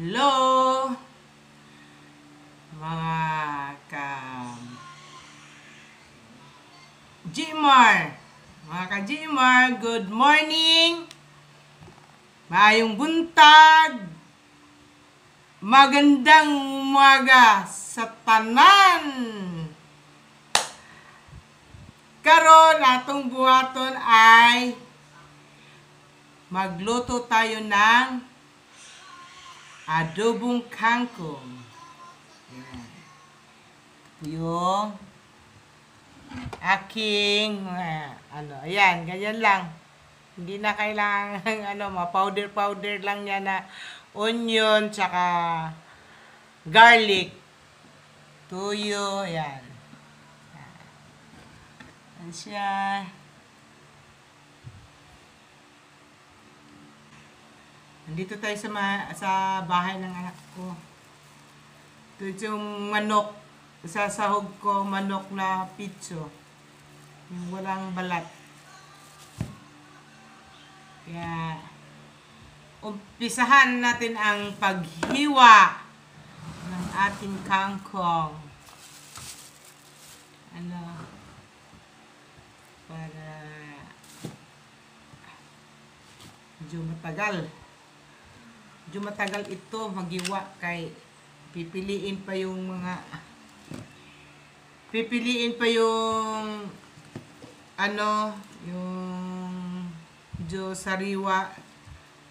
Hello, mga ka-Gmar. Mga ka-Gmar, good morning. Maayong buntag. Magandang umaga sa tanan. Karon atong buhaton ay magluto tayo ng adobong kangkong. Yan. Yung aking ayan, ganyan lang. Hindi na kailangan ma-powder lang niya na onion tsaka garlic, tuyo, ayan. Ayan siya. Nandito tayo sa bahay ng anak ko. Ito yung manok. Sasahog ko manok na pitso. Yung walang balat. Kaya, umpisahan natin ang paghiwa ng ating kangkong. Para medyo matagal. Medyo matagal ito magiwa kay pipiliin pa yung yung medyo sariwa,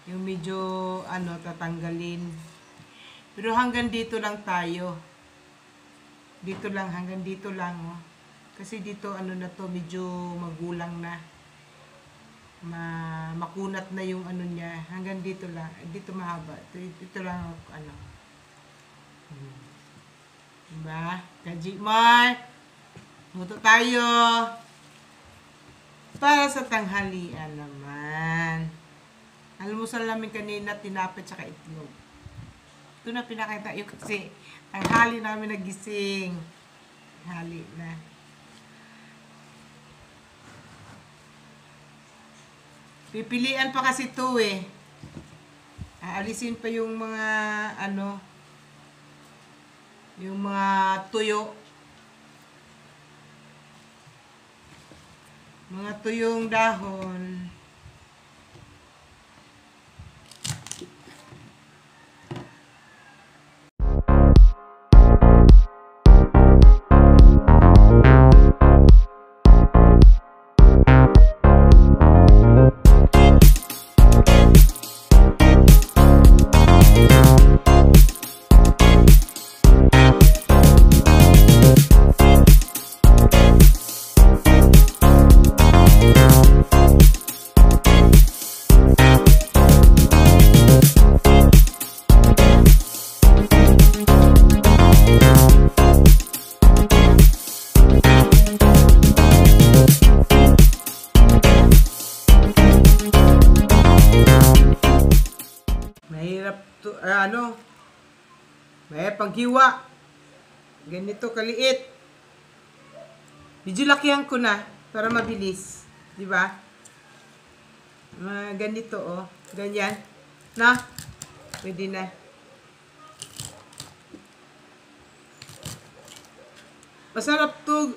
yung medyo tatanggalin. Pero hanggang dito lang tayo. Hanggang dito lang, oh. Kasi dito na to, medyo magulang na. Makunat na yung niya. Hanggang dito lang. Dito mahaba. Dito lang Diba? Kajimar, luto tayo. Para sa tanghalian naman. Almusal namin kanina, tinapay tsaka itlog. Ito na pinakita yung kasi tanghali namin nagising. Tanghali na. Pipilian pa kasi ito eh. Aalisin pa yung mga yung mga tuyo. Mga tuyong dahon. May paghiwa. Ganito kaliit. Medyo lakihan ko na para mabilis, 'di ba? Ganito oh, ganyan. Na. Pwede na. Masarap 'to,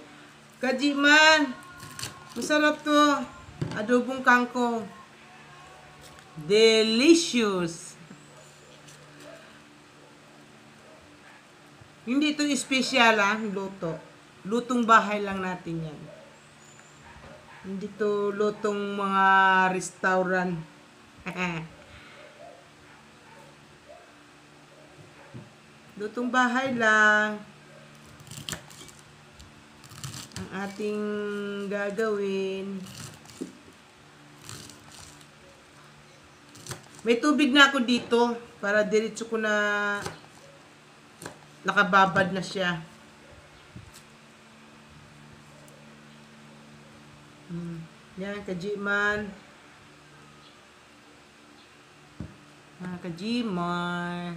Kajiman. Masarap 'to. Adobong kangkong. Delicious. Hindi ito espesyal luto. Lutong bahay lang natin yan. Hindi ito lutong mga restaurant. Lutong bahay lang. Ang ating gagawin. May tubig na ako dito para diretso ko na nakababad na siya. Yan, Kajiman. Kajiman.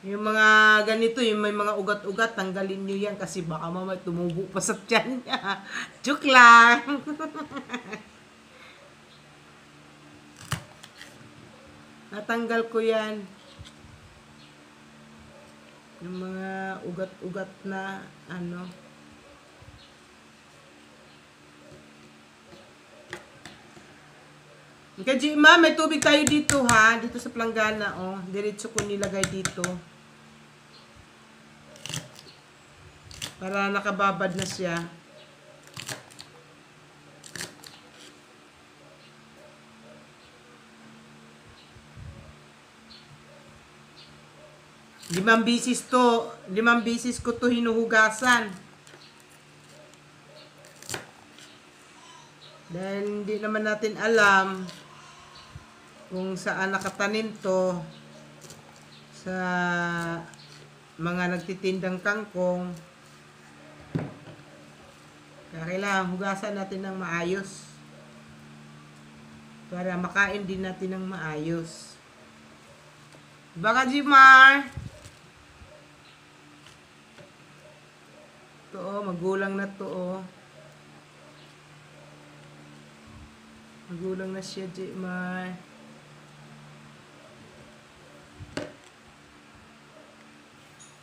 Yung mga ganito, yung may mga ugat-ugat, tanggalin nyo yan kasi baka mamaya tumubo pa sa tiyan niya. Joke lang. Natanggal ko yan. Yung mga ugat-ugat na ano. Kaya ma, may tubig tayo dito ha. Dito sa planggana, oh. Diretso ko nilagay dito. Para nakababad na siya. Limang bisis ko to hinuhugasan. Dahil hindi naman natin alam kung saan nakatanim to sa mga nagtitindang kangkong. Kaya kailangan hugasan natin ng maayos para makain din natin ng maayos. Baka Jimar! Ito oh, magulang na to oh. Magulang na siya, Jimar.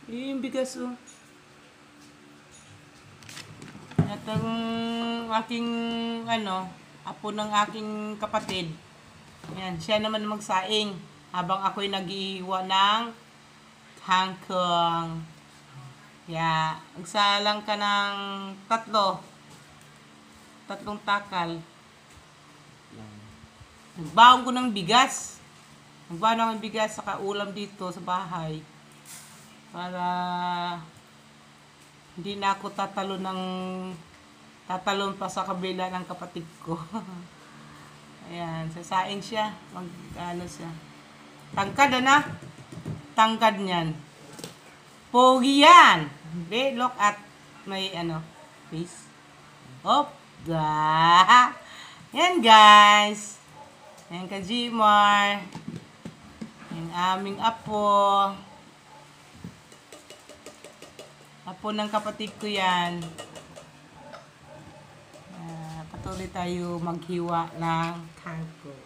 Yung bigas oh. At ang aking apo ng aking kapatid. Yan, siya naman magsaing habang ako'y nag-iiwa ng kangkong. Yeah, magsalang ka ng tatlong takal. Nagbaon ko ng bigas. Nagbaon ako ng bigas saka ulam dito sa bahay. Para hindi na ako tatalon pa sa kabila ng kapatid ko. Ayan, sasaing siya. Siya. Tangkad Tangkad niyan. Pogi yan. Look at my face. Op. Yan guys. Yan ka Jimar. Yung aming apo. Apo ng kapatid ko yan. Patuloy tayo maghiwa ng kangkong.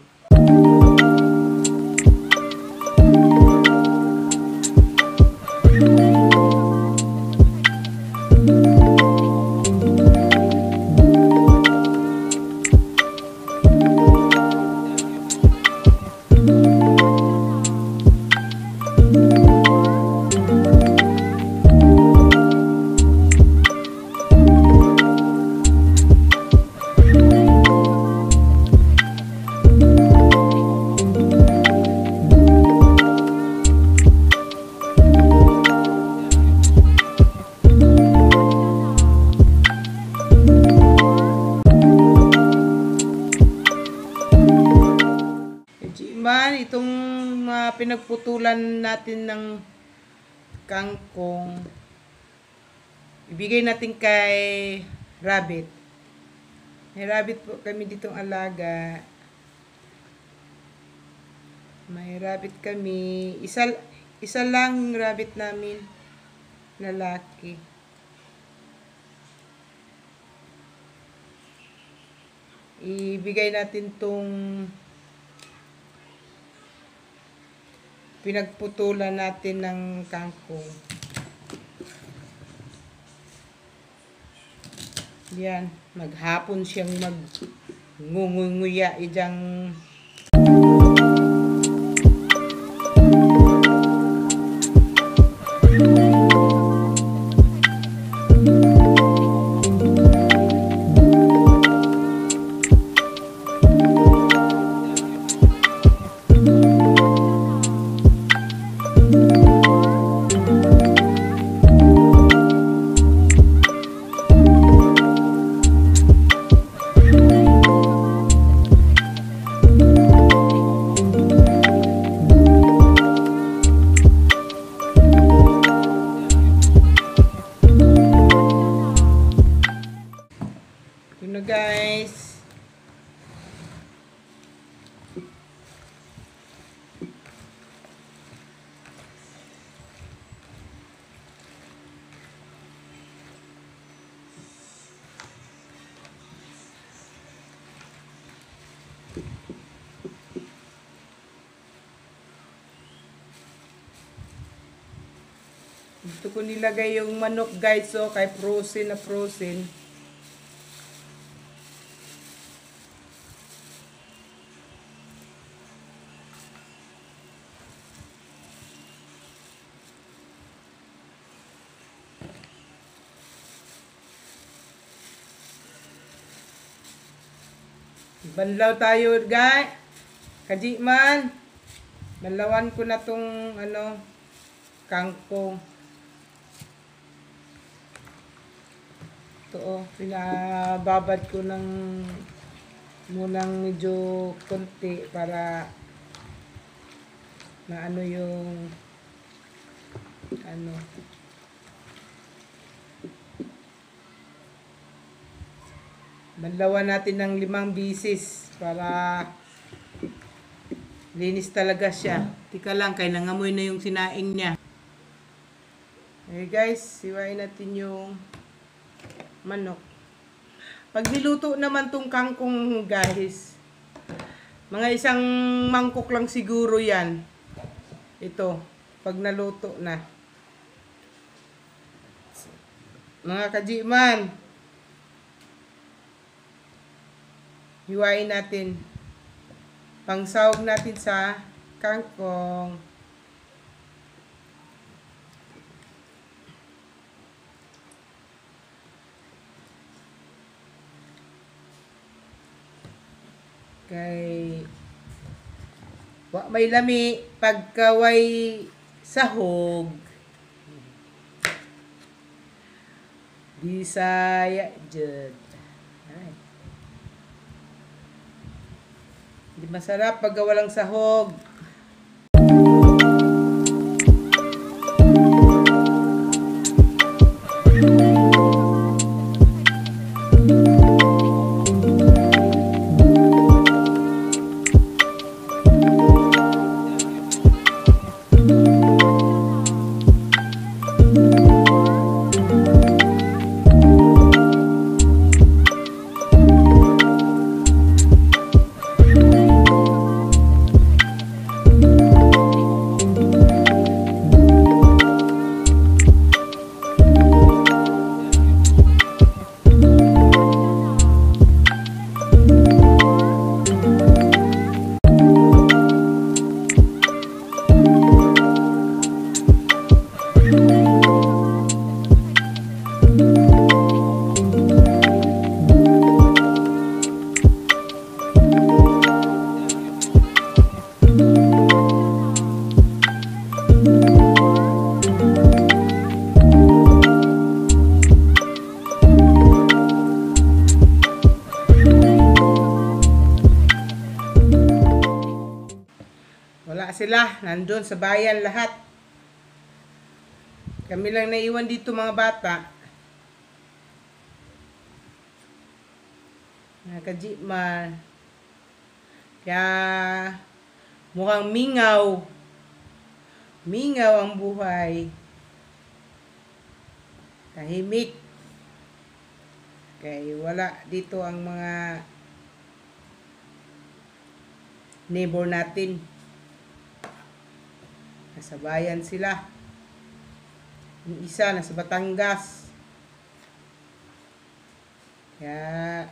Itong pinagputulan natin ng kangkong, ibigay natin kay rabbit. May rabbit po kami ditong alaga. May rabbit kami. Isa lang yung rabbit namin. Lalaki. Ibigay natin tong pinagputulan natin ng kangkong. Yan, maghapon siyang magngunguya ijang ko nilagay yung manok guys. So, kay frozen na frozen. Banlaw tayo guys. Kajiman. Banlawan ko na tong ano, kangkong. Ito oh, pinababad ko ng munang medyo konti para na ano yung ano. Banlawan natin ng 5 bisis para linis talaga siya. Tika lang, kaya nangamoy na yung sinaing niya. Okay guys, siwain natin yung manok. Pag niluto naman tong kangkong guys, mga isang mangkok lang siguro yan. Ito, pag naluto na. Mga kajiman, hiwain natin. Pangsawag natin sa kangkong. Kay wa may lami pagkaway sahog. Bisaya jud. Di masarap pag walang sahog. Wala sila, nandun sa bayan lahat. Kami lang naiwan dito mga bata. Nakajitman. Kaya mukhang mingaw. Mingaw ang buhay. Tahimik. Kaya wala dito ang mga neighbor natin. Nasa bayan sila. Yung isa nasa Batangas. Kaya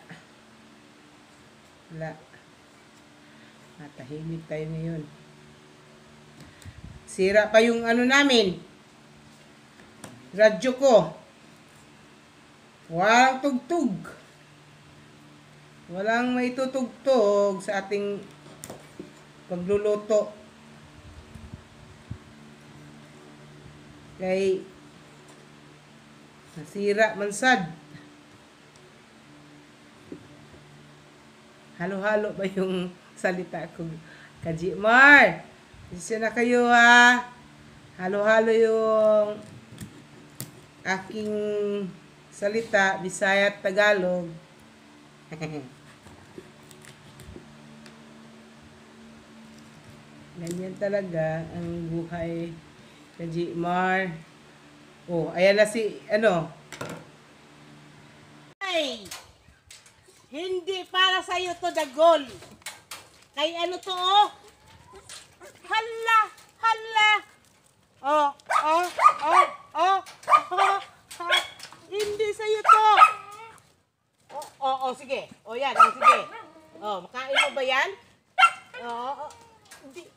wala. Matahimik tayo ngayon. Sira pa yung ano namin. Radyo ko. Walang tugtog. Walang maitutugtog sa ating pagluluto. Kay nasira mansad. Halo-halo ba yung salita ko? Kajimar, isa na kayo ha. Halo-halo yung aking salita, Bisaya at Tagalog. Ganyan talaga ang buhay. Kajimar. Oh, ayan na si, ano? Ay! Hindi para sa'yo to dagol. Kay ano to, oh? Hala! Hala! Oh, oh, oh, oh. Hindi sa'yo to. Sige. Yan, sige. Makain mo ba yan?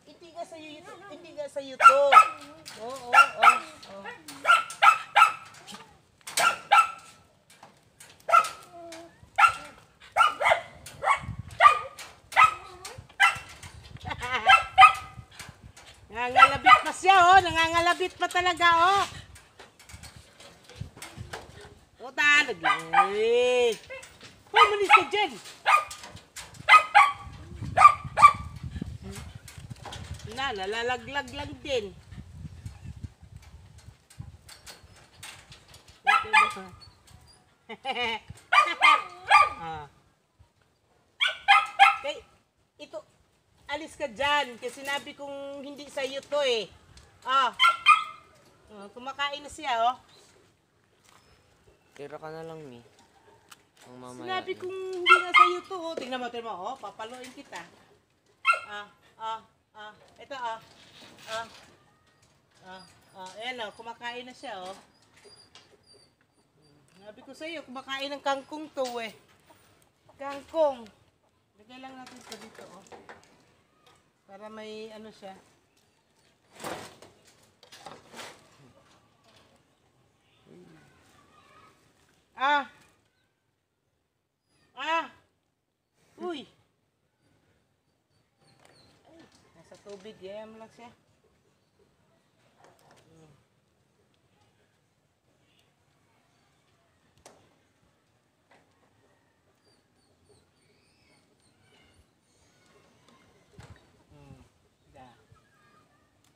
Hindi nga sa'yo ito. Hindi nga sa'yo to. Nangangalabit pa siya, nangangalabit pa talaga, Naglalawit. Malis ka dyan. Nalalaglag lang din. Okay, ito, alis ka dyan. Kasi sinabi kong hindi sa'yo to eh. Kumakain na siya, Tira ka na lang, Mi. Ang mamaya. Sinabi kong hindi na sa'yo to, Tingnan mo, papaluin kita. Ito, ayan, kumakain na siya, Sabi ko sa'yo, kumakain ng kangkong to, Kangkong. Lagay lang natin ito dito, Para may ano siya. Uy. Ay, nasa tubig, mo lang siya.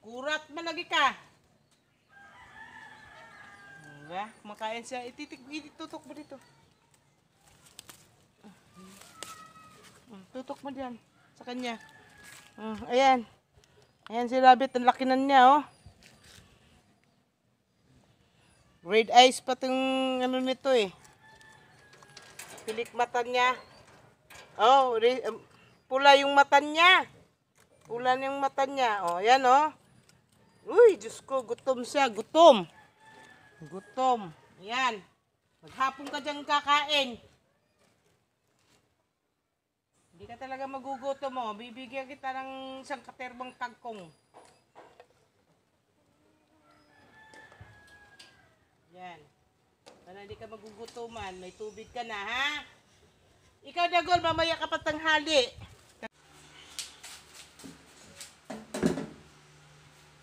Kurat malagi ka. Kumakain siya. Itutok mo dito. Tutok mo diyan sa kanya. Ayan. Ayan si Rabbit. Ang laki na niya, Red eyes pa itong ano nito Pilik mata niya. Pula yung mata niya. Pula yung mata niya. Ayan, Uy, Diyos ko. Gutom siya. Gutom. Ayan. Maghapon ka dyan kakain. Hindi ka talaga magugutom mo. Bibigyan kita ng isang katerbang kangkong. Yan. Para hindi ka magugutuman. May tubig ka na, ha? Ikaw, Dagol, mamaya ka pa tanghali.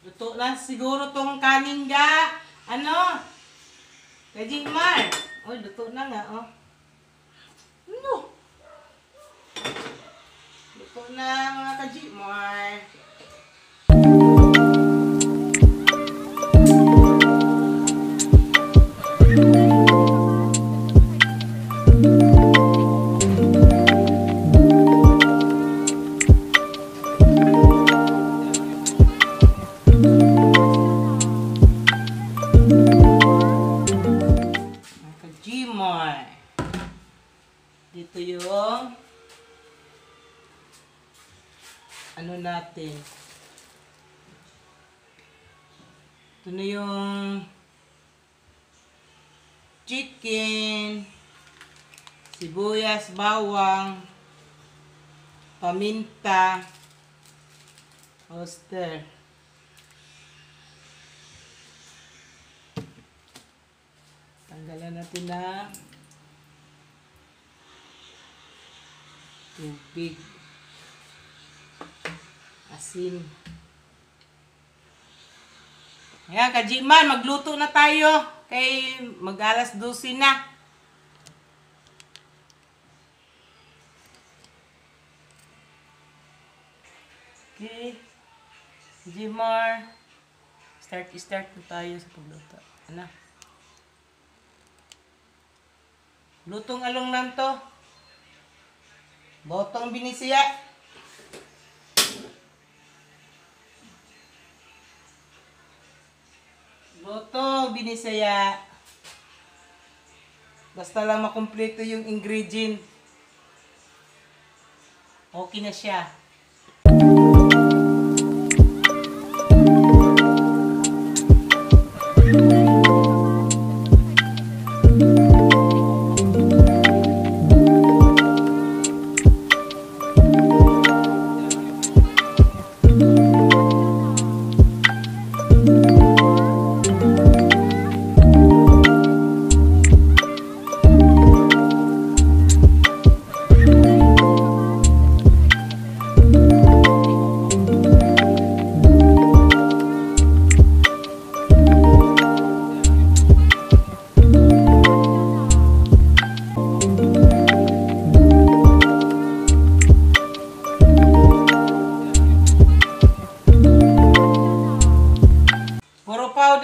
Luto na siguro tong kanin ga. Kajimar. Luto na nga, Luto na mga kajimar. Dito yung natin. Ito na yung chicken, sibuyas, bawang, paminta, oyster. Tanggalan natin na tubig, asin. Ayan, Kajiman, magluto na tayo. Kay mag-alas 12 na. Okay. Jimar. Start na tayo sa pagluto. Lutong along nanto. Botong binisiya. Botong binisaya. Basta lang makumpleto yung ingredient. Okay na siya.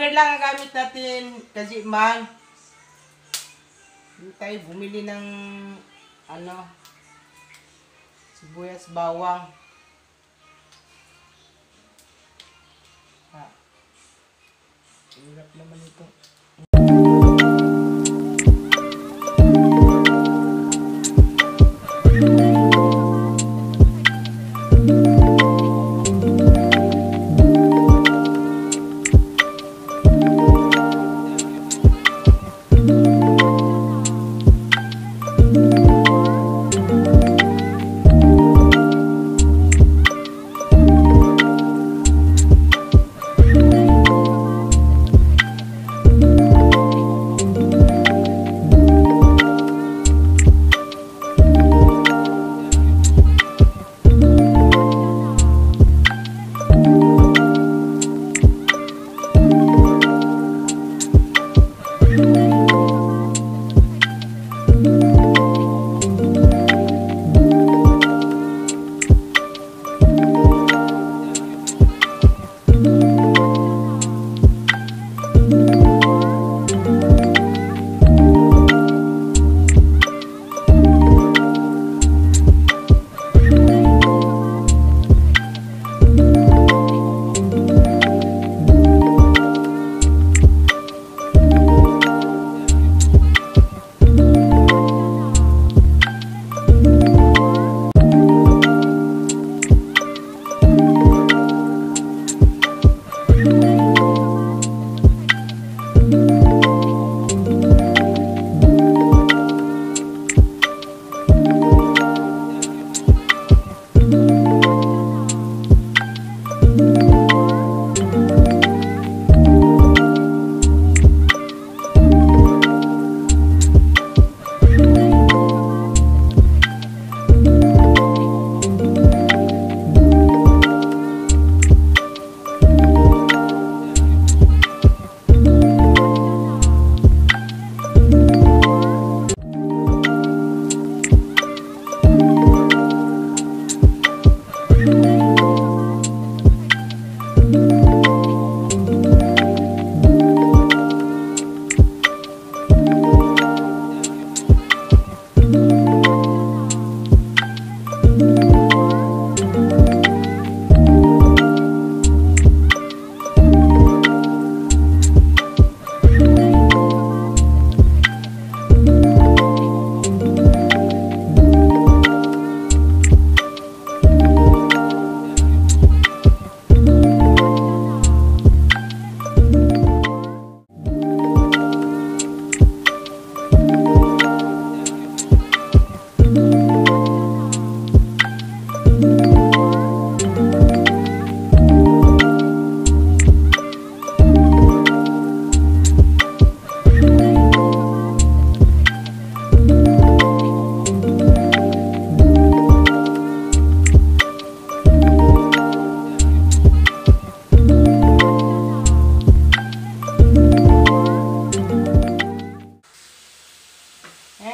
Ordinary lang ang gamit natin kasi man. Hindi tayo bumili ng sibuyas, bawang. Hirap naman ito.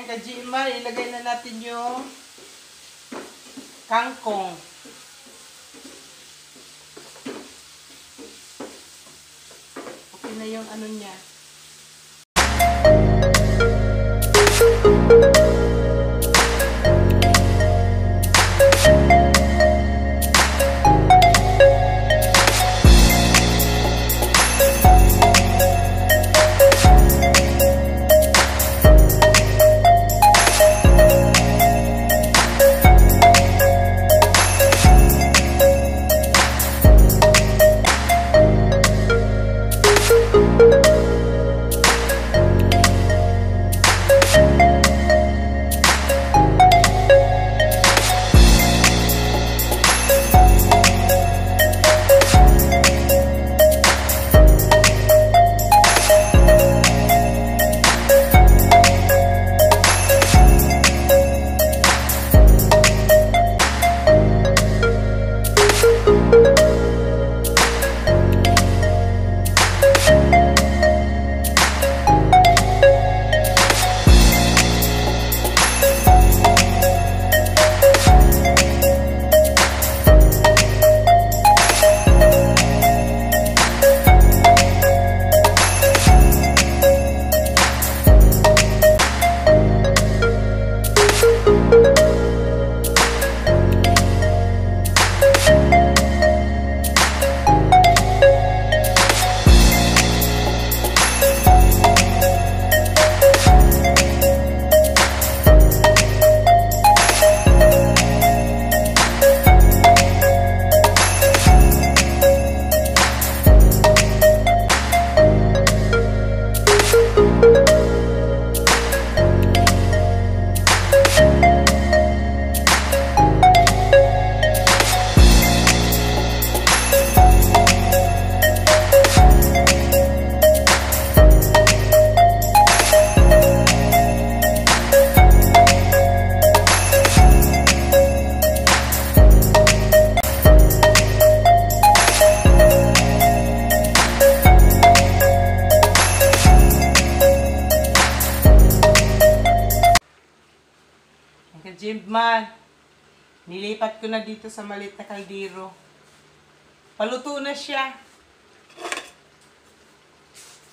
Ka-GMR, ilagay na natin yung kangkong. Okay na yung ano niya. Kajikman, nilipat ko na dito sa maliit na kaldero. Paluto na siya.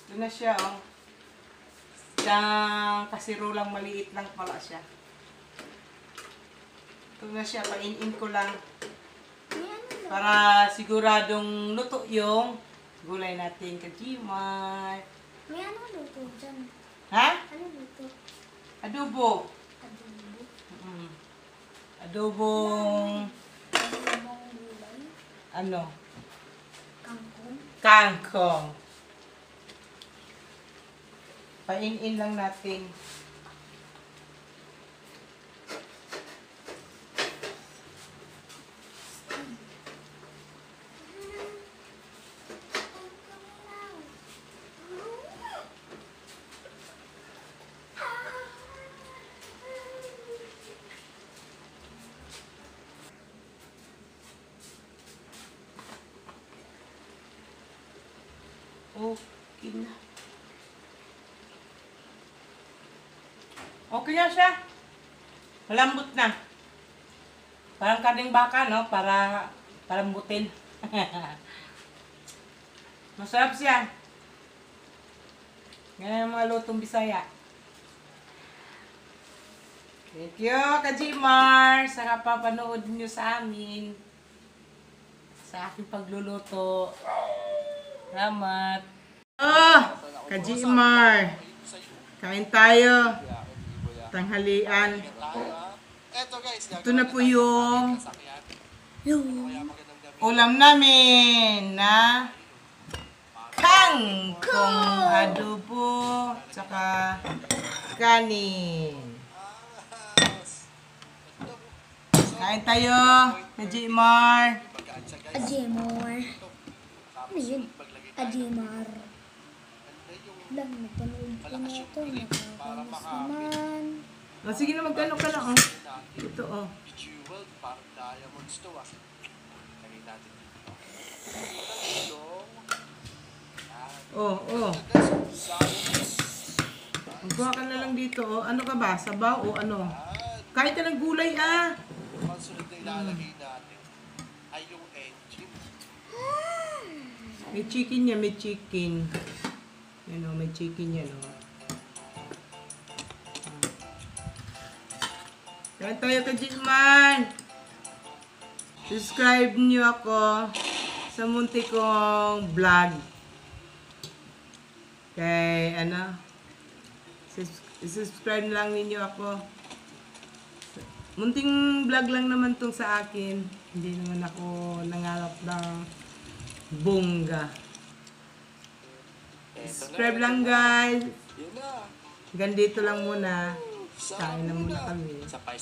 Ito na siya, oh. Isang kasirolang maliit lang pala siya. Ito na siya, painin ko lang. Para siguradong luto yung gulay natin, Kajimar. May ano luto dyan? Ha? Ano luto? Adobo. Adobo? Mm. Adobong, Adobong gulay? ano, Kangkong? kangkong. Painin lang natin. Okay na. Okay na siya. Malambot na. Parang kading baka, no? Para palambutin. Masarap siya. Ganyan ang mga lutong Bisaya. Thank you, Kajimar, sa kapapanood niyo sa amin. Sa aking pagluluto. Salamat. Oh, Kajimar. Kain tayo. Tanghalian. Ito na po yung ulam namin na kangkong adobo tsaka kanin. Kain tayo, Kajimar. Ajemor. Ano yun? Ajemar. Lang, napanood ko na ito. Nakakamas naman. O, sige na, magkano ka lang, oh. Ito, oh. Jewel, parang diamonds to ah. Lagay natin dito. Oh, oh. Magkuha ka na lang dito, oh. Ano ka ba? Sabaw o ano? Kahit ka ng gulay, ah. Ang sunod na ilalagay natin ay yung engine. May chicken niya, may chicken. Yan, oh, may chicken yan, oh. Kain tayo, Kajikman. Subscribe niyo ako sa munti kong vlog. Kay, ano, subscribe lang ninyo ako. Munting vlog lang naman tong sa akin. Hindi naman ako nangarap ng bongga. Subscribe lang, guys. Yun na. Hanggang dito lang muna. Kain na muna kami. Sapay.